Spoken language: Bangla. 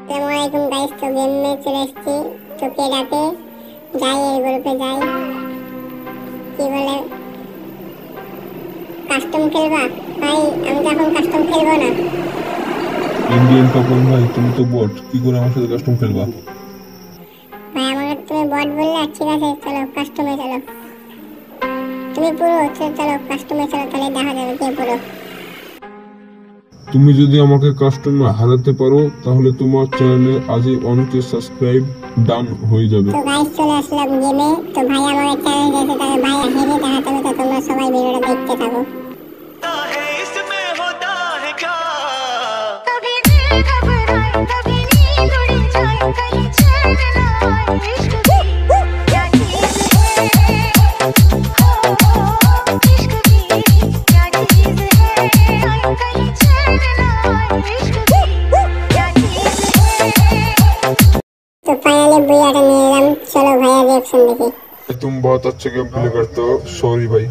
আসসালামু আলাইকুম গাইস, তো গেম में চলে এসেছি। তো পেডাতে যাই, এই গ্রুপে যাই। কি বলে কাস্টম খেলবা? ভাই আমি তো এখন কাস্টম খেলবো না। ইন্ডিয়ান কাপল ভাই, তুমি তো বট, কি করে আমার সাথে কাস্টম খেলবা? ভাই আমাকে তুমি বট বললে, ঠিক আছে চলো কাস্টমে চলো। তুমি পুরো চলো কাস্টমে চলো, তাহলে দেখা যাবে কে পুরো। তুমি যদি আমাকে কাস্টমে হারাতে পারো তাহলে তোমার চ্যানেলে আজই অনেকে সাবস্ক্রাইব ডান হয়ে যাবে। তো গাইস চলে আসলাম গেমে। তো ভাই আমাকে চ্যালেঞ্জ দিয়েছে, তাহলে ভাই হেরে দেখাতে হবে। তো তোমরা সবাই ভিডিওটা দেখতে থাকো। तो फाइनली भैया का नियम, चलो भैया रिएक्शन देखिए। तुम बहुत अच्छे गेम प्ले करते हो, सॉरी भाई।